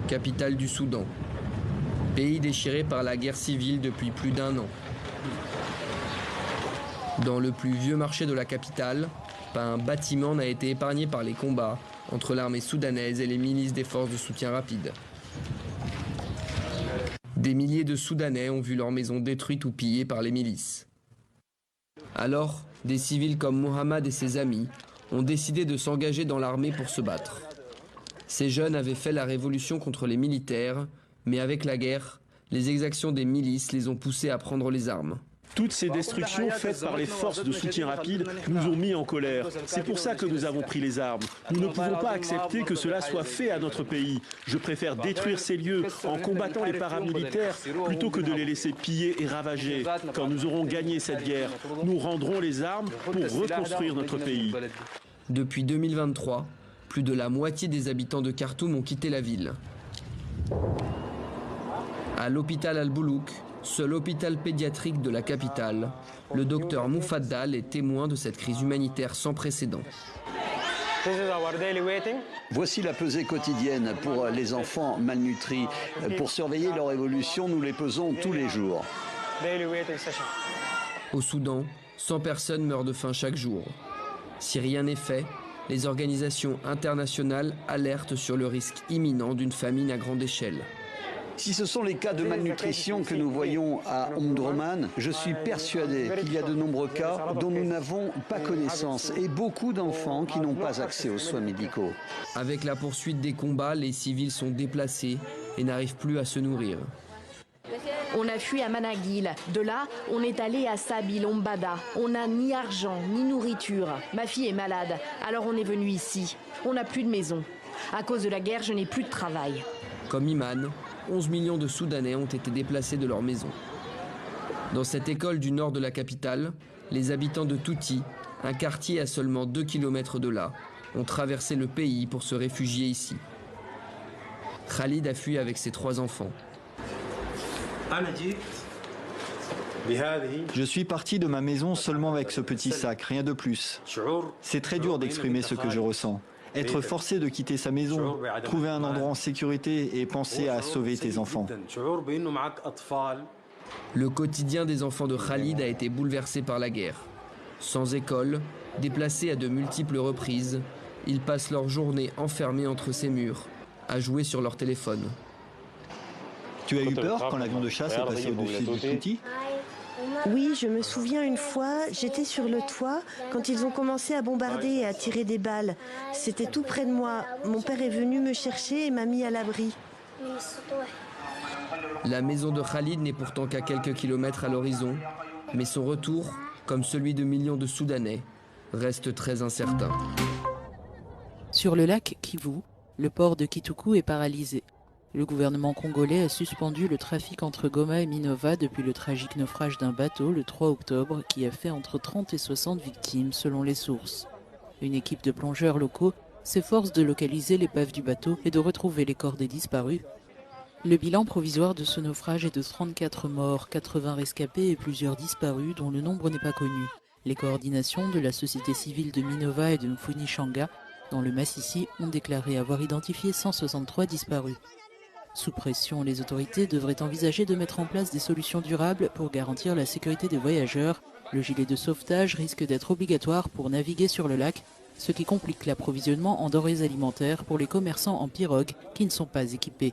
capitale du Soudan. Pays déchiré par la guerre civile depuis plus d'1 an. Dans le plus vieux marché de la capitale, pas un bâtiment n'a été épargné par les combats entre l'armée soudanaise et les milices des forces de soutien rapide. Des milliers de Soudanais ont vu leurs maisons détruites ou pillées par les milices. Alors, des civils comme Mohamed et ses amis ont décidé de s'engager dans l'armée pour se battre. Ces jeunes avaient fait la révolution contre les militaires, mais avec la guerre, les exactions des milices les ont poussés à prendre les armes. Toutes ces destructions faites par les forces de soutien rapide nous ont mis en colère. C'est pour ça que nous avons pris les armes. Nous ne pouvons pas accepter que cela soit fait à notre pays. Je préfère détruire ces lieux en combattant les paramilitaires plutôt que de les laisser piller et ravager. Quand nous aurons gagné cette guerre, nous rendrons les armes pour reconstruire notre pays. Depuis 2023, plus de la moitié des habitants de Khartoum ont quitté la ville. À l'hôpital Al-Boulouk, seul hôpital pédiatrique de la capitale, le docteur Moufaddal est témoin de cette crise humanitaire sans précédent. Voici la pesée quotidienne pour les enfants malnutris. Pour surveiller leur évolution, nous les pesons tous les jours. Au Soudan, 100 personnes meurent de faim chaque jour. Si rien n'est fait, les organisations internationales alertent sur le risque imminent d'une famine à grande échelle. Si ce sont les cas de malnutrition que nous voyons à Omdurman, je suis persuadé qu'il y a de nombreux cas dont nous n'avons pas connaissance et beaucoup d'enfants qui n'ont pas accès aux soins médicaux. Avec la poursuite des combats, les civils sont déplacés et n'arrivent plus à se nourrir. On a fui à Managil. De là, on est allé à Sabil Ombada. On n'a ni argent, ni nourriture. Ma fille est malade, alors on est venu ici. On n'a plus de maison. À cause de la guerre, je n'ai plus de travail. Comme Iman, 11 millions de Soudanais ont été déplacés de leur maison. Dans cette école du nord de la capitale, les habitants de Touti, un quartier à seulement 2 km de là, ont traversé le pays pour se réfugier ici. Khalid a fui avec ses 3 enfants. Je suis parti de ma maison seulement avec ce petit sac, rien de plus. C'est très dur d'exprimer ce que je ressens. Être forcé de quitter sa maison, trouver un endroit en sécurité et penser à sauver tes enfants. Le quotidien des enfants de Khalid a été bouleversé par la guerre. Sans école, déplacés à de multiples reprises, ils passent leur journée enfermés entre ces murs, à jouer sur leur téléphone. Tu as eu peur quand l'avion de chasse est passé au-dessus de Touti ? Oui, je me souviens une fois, j'étais sur le toit quand ils ont commencé à bombarder et à tirer des balles. C'était tout près de moi. Mon père est venu me chercher et m'a mis à l'abri. La maison de Khalid n'est pourtant qu'à quelques kilomètres à l'horizon, mais son retour, comme celui de millions de Soudanais, reste très incertain. Sur le lac Kivu, le port de Kituku est paralysé. Le gouvernement congolais a suspendu le trafic entre Goma et Minova depuis le tragique naufrage d'un bateau le 3 octobre qui a fait entre 30 et 60 victimes selon les sources. Une équipe de plongeurs locaux s'efforce de localiser l'épave du bateau et de retrouver les corps des disparus. Le bilan provisoire de ce naufrage est de 34 morts, 80 rescapés et plusieurs disparus dont le nombre n'est pas connu. Les coordinations de la société civile de Minova et de Mfunishanga dans le Massissi ont déclaré avoir identifié 163 disparus. Sous pression, les autorités devraient envisager de mettre en place des solutions durables pour garantir la sécurité des voyageurs. Le gilet de sauvetage risque d'être obligatoire pour naviguer sur le lac, ce qui complique l'approvisionnement en denrées alimentaires pour les commerçants en pirogue qui ne sont pas équipés.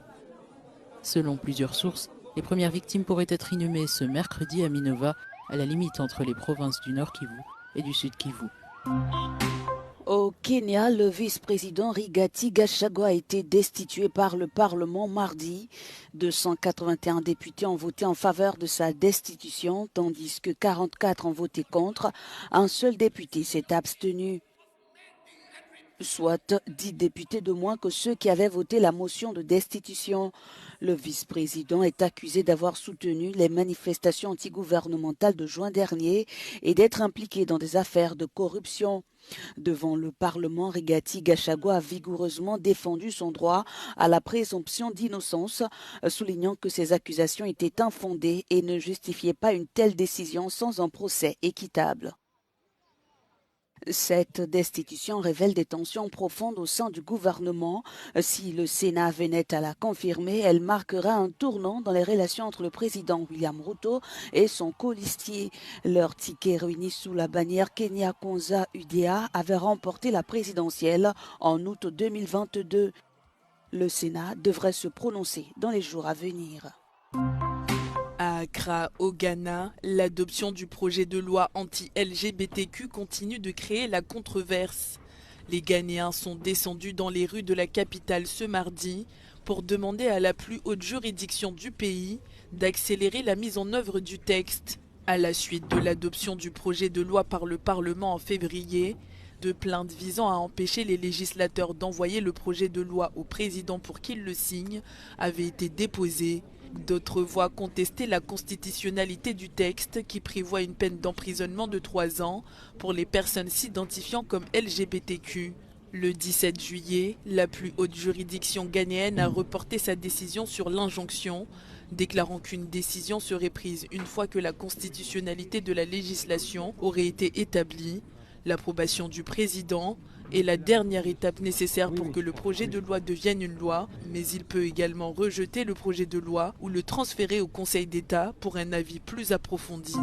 Selon plusieurs sources, les premières victimes pourraient être inhumées ce mercredi à Minova, à la limite entre les provinces du Nord Kivu et du Sud Kivu. Au Kenya, le vice-président Rigathi Gachagua a été destitué par le Parlement mardi. 281 députés ont voté en faveur de sa destitution, tandis que 44 ont voté contre. Un seul député s'est abstenu, soit 10 députés de moins que ceux qui avaient voté la motion de destitution. Le vice-président est accusé d'avoir soutenu les manifestations antigouvernementales de juin dernier et d'être impliqué dans des affaires de corruption. Devant le Parlement, Rigathi Gachagua a vigoureusement défendu son droit à la présomption d'innocence, soulignant que ces accusations étaient infondées et ne justifiaient pas une telle décision sans un procès équitable. Cette destitution révèle des tensions profondes au sein du gouvernement. Si le Sénat venait à la confirmer, elle marquera un tournant dans les relations entre le président William Ruto et son colistier. Leur ticket réuni sous la bannière Kenya Kwanza UDA avait remporté la présidentielle en août 2022. Le Sénat devrait se prononcer dans les jours à venir. À Accra, au Ghana, l'adoption du projet de loi anti-LGBTQ continue de créer la controverse. Les Ghanéens sont descendus dans les rues de la capitale ce mardi pour demander à la plus haute juridiction du pays d'accélérer la mise en œuvre du texte. À la suite de l'adoption du projet de loi par le Parlement en février, deux plaintes visant à empêcher les législateurs d'envoyer le projet de loi au président pour qu'il le signe avaient été déposées. D'autres voix contestaient la constitutionnalité du texte qui prévoit une peine d'emprisonnement de 3 ans pour les personnes s'identifiant comme LGBTQ. Le 17 juillet, la plus haute juridiction ghanéenne a reporté sa décision sur l'injonction, déclarant qu'une décision serait prise une fois que la constitutionnalité de la législation aurait été établie. L'approbation du président est la dernière étape nécessaire pour que le projet de loi devienne une loi, mais il peut également rejeter le projet de loi ou le transférer au Conseil d'État pour un avis plus approfondi.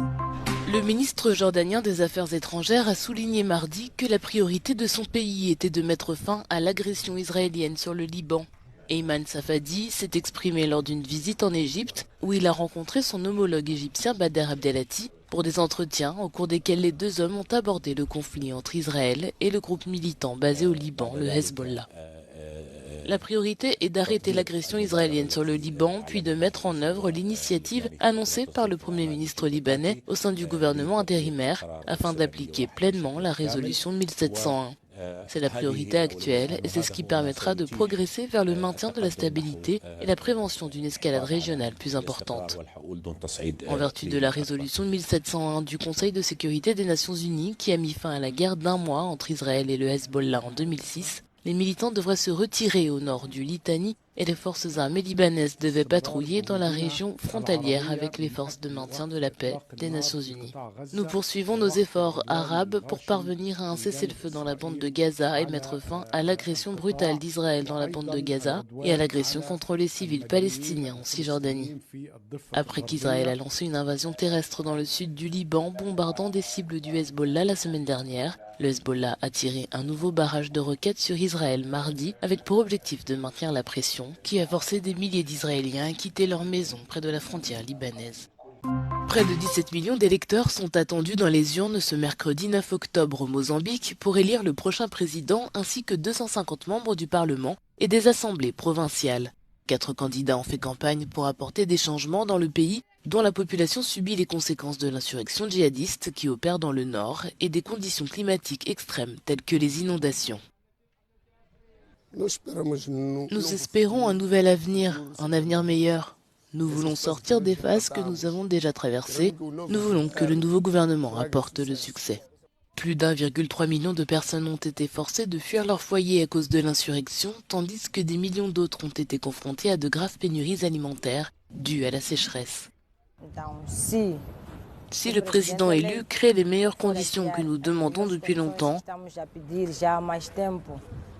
Le ministre jordanien des Affaires étrangères a souligné mardi que la priorité de son pays était de mettre fin à l'agression israélienne sur le Liban. Ayman Safadi s'est exprimé lors d'une visite en Égypte où il a rencontré son homologue égyptien Bader Abdelhati pour des entretiens au cours desquels les deux hommes ont abordé le conflit entre Israël et le groupe militant basé au Liban, le Hezbollah. La priorité est d'arrêter l'agression israélienne sur le Liban, puis de mettre en œuvre l'initiative annoncée par le Premier ministre libanais au sein du gouvernement intérimaire afin d'appliquer pleinement la résolution 1701. C'est la priorité actuelle et c'est ce qui permettra de progresser vers le maintien de la stabilité et la prévention d'une escalade régionale plus importante. En vertu de la résolution 1701 du Conseil de sécurité des Nations Unies qui a mis fin à la guerre d'1 mois entre Israël et le Hezbollah en 2006, les militants devraient se retirer au nord du Litani et les forces armées libanaises devaient patrouiller dans la région frontalière avec les forces de maintien de la paix des Nations Unies. Nous poursuivons nos efforts arabes pour parvenir à un cessez-le-feu dans la bande de Gaza et mettre fin à l'agression brutale d'Israël dans la bande de Gaza et à l'agression contre les civils palestiniens en Cisjordanie. Après qu'Israël a lancé une invasion terrestre dans le sud du Liban, bombardant des cibles du Hezbollah la semaine dernière, le Hezbollah a tiré un nouveau barrage de roquettes sur Israël mardi avec pour objectif de maintenir la pression qui a forcé des milliers d'Israéliens à quitter leur maison près de la frontière libanaise. Près de 17 millions d'électeurs sont attendus dans les urnes ce mercredi 9 octobre au Mozambique pour élire le prochain président ainsi que 250 membres du Parlement et des assemblées provinciales. 4 candidats ont fait campagne pour apporter des changements dans le pays dont la population subit les conséquences de l'insurrection djihadiste qui opère dans le nord et des conditions climatiques extrêmes telles que les inondations. Nous espérons un nouvel avenir, un avenir meilleur. Nous voulons sortir des phases que nous avons déjà traversées. Nous voulons que le nouveau gouvernement apporte le succès. Plus d'1,3 million de personnes ont été forcées de fuir leur foyer à cause de l'insurrection, tandis que des millions d'autres ont été confrontés à de graves pénuries alimentaires dues à la sécheresse. Si le président élu crée les meilleures conditions que nous demandons depuis longtemps,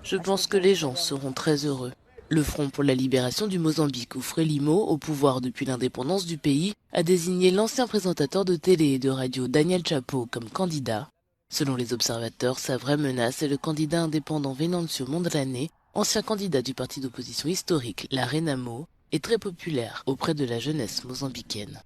je pense que les gens seront très heureux. Le Front pour la libération du Mozambique, ou Frelimo, au pouvoir depuis l'indépendance du pays, a désigné l'ancien présentateur de télé et de radio Daniel Chapo comme candidat. Selon les observateurs, sa vraie menace est le candidat indépendant Venancio Mondlane, ancien candidat du parti d'opposition historique, la Renamo, et très populaire auprès de la jeunesse mozambicaine.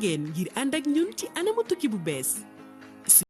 ngeen ngir ànd ak ñun ci anamu tukki bu bees